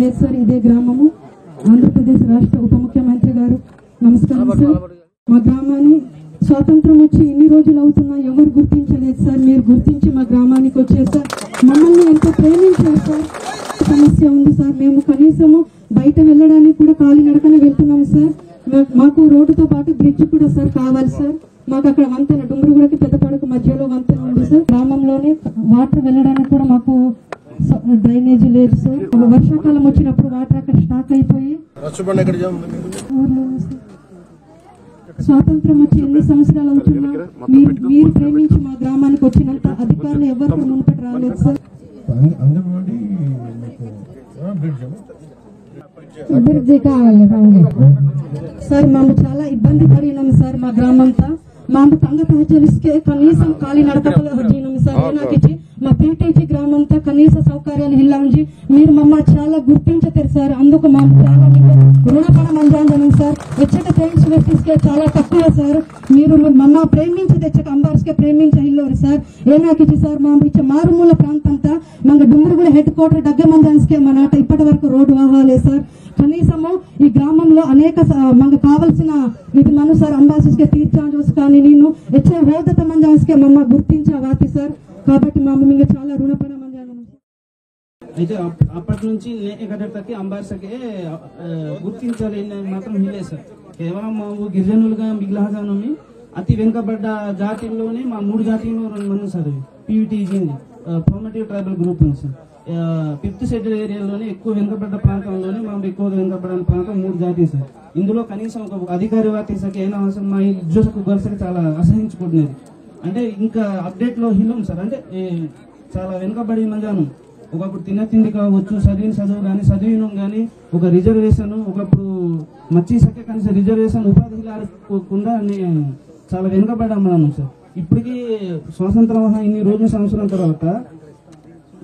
లేదు సార్. ఇదే గ్రామము. ఆంధ్రప్రదేశ్ రాష్ట్ర ఉప ముఖ్యమంత్రి గారు నమస్కారం సార్. మా గ్రామాన్ని స్వాతంత్రం వచ్చి ఇన్ని రోజులు అవుతున్నా ఎవరు గుర్తించలేదు సార్. మీరు గుర్తించి మా గ్రామానికి వచ్చారు సార్. మమ్మల్ని ఎంతో ప్రేమించారు సార్. సమస్య ఉంది సార్. మేము కనీసము బయట వెళ్ళడానికి కూడా కాలినడకనే వెళ్తున్నాం సార్. మాకు రోడ్డుతో పాటు బ్రిడ్జ్ కూడా సార్ కావాలి సార్. మాకు అక్కడ వంతెన డుమ్రుగుడకి పెద్దపడకు మధ్యలో వంతెన ఉంది సార్. గ్రామంలోనే వాటర్ వెళ్ళడానికి కూడా మాకు డ్రైనేజీ లేదు సార్. వర్షాకాలం వచ్చినప్పుడు వాటర్ అక్కడ స్టాక్ అయిపోయి స్వాతంత్రం వచ్చి ఎన్ని సంవత్సరాలు అవుతున్నా మీరు ప్రేమించి మా గ్రామానికి వచ్చినంత అధికారులు ఎవరు మునుపటి రాలేదు సార్. అభివృద్ధి కావాలి సార్. మేము చాలా ఇబ్బంది పడినాం సార్. మా గ్రామంతా మాకు ತಂಗ ತಹಜಲಿಸ್ಕೆ కనీసం కాలి నడకలు హజీనం సార్. ఏనాకిచ్చి మా పీటీజీ గ్రామంతా కనీస సౌకర్యాలు ఇలా ఉంచి మీరు మమ్మ చాలా గుర్తించతారు సార్. అందుకు మాకు చాలా రుణపడ మంజాంజనం సార్. వచ్చేట ఫ్రెండ్స్ వ్యక్తిస్కే చాలా తక్కువ సార్. మీరు మమ్మ ప్రేమించి తెచ్చక అంబార్స్కే ప్రేమించే ఇల్లోరు సార్. ఏనాకిచ్చి సార్ మా ఇచ్చే మారుమూల ప్రాంతంతా మన డుమ్రుగుడ హెడ్ క్వార్టర్ దగ్గర మంజాన్స్కే మన ఆట ఇప్పటి వరకు రోడ్డు వాహాలే సార్. కనీసము ఈ గ్రామంలో అనేక మాకు కావాల్సిన ఇది మనం సార్ అంబాసిస్కే తీర్చాల్సి కానీ నేను వచ్చే హోదత మంజాన్స్కే మమ్మ గుర్తించావాతి సార్. కాబట్టి మా మీకు చాలా రుణపడ మంజానం. అయితే అప్పటి నుంచి ఎక్కడికి అంబార్సకే గుర్తించాలి మాత్రం ఇల్లే సార్. కేవలం మా గిరిజనులుగా మిగిలిన అతి వెనుకబడ్డ జాతిల్లోనే మా 3 జాతిలో 2 మంది సార్. పీవీటీజీ ప్రోమేటివ్ ట్రైబల్ గ్రూప్ ఉంది సార్. 5th షెడ్యూల్ ఏరియాలోనే ఎక్కువ వెనుకబడ్డ ప్రాంతంలోనే మనం ఎక్కువగా వెనుకబడిన ప్రాంతం 3 జాతి సార్. ఇందులో కనీసం ఒక అధికారి వాటికి అయినా అవసరం మా ఉద్యోగకు గొలుసకి చాలా అసహించుకుంటున్నది. అంటే ఇంకా అప్డేట్ లో హిల్లం సార్. అంటే చాలా వెనుకబడి మంజాను. ఒకప్పుడు తిండి కావచ్చు, చదువు కానీ చదివినం కానీ ఒక రిజర్వేషన్ ఒకప్పుడు మచ్చీసకే కనీసం రిజర్వేషన్ ఉపాధి లేకుండా చాలా వెనుకబడ్డాం మనం సార్. ఇప్పటికీ స్వాతంత్రం ఇన్ని రోజుల సంవత్సరం తర్వాత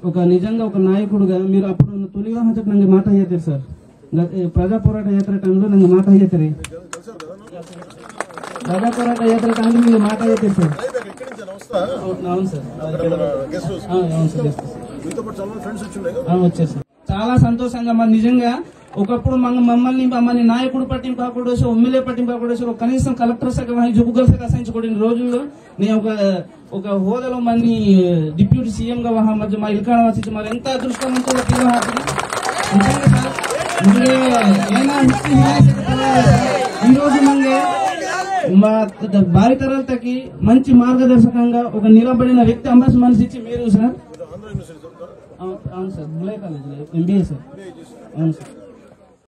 ఒక నిజంగా ఒక నాయకుడుగా మీరు అప్పుడు తొలి వివాహ చట్టం ನಂಗೆ మాట ಹೇಳ್ತೀರಿ సార్. ప్రజా పోరాట యాత్ర టైంలో ನಂಗೆ మాట ಹೇಳ್ತೀರಿ. ప్రజా పోరాట యాత్ర టైంలో మీరు మాట ಹೇಳ್ತೀರಿ సార్. అవును సార్. వచ్చారు సార్. చాలా సంతోషంగా మరి నిజంగా ఒకప్పుడు మమ్మల్ని నాయకుడు పట్టింపు ఎమ్మెల్యే పట్టింపు కనీసం కలెక్టర్ శాఖ జబ్బుగల శాఖ అసహించుకోవడం రోజుల్లో నేను ఒక హోదాలో మంది డిప్యూటీ సీఎం గా మధ్య మా ఇల్కాడ వచ్చి మరి ఎంత అదృష్టవంతులు ఈ రోజు మంగే మా భారీ తరాలకి మంచి మార్గదర్శకంగా ఒక నిలబడిన వ్యక్తి అంబాస్ మనసు ఇచ్చి మీరు సార్. అవును సార్. బులే కాలేజ్ MBA సార్. అవును సార్.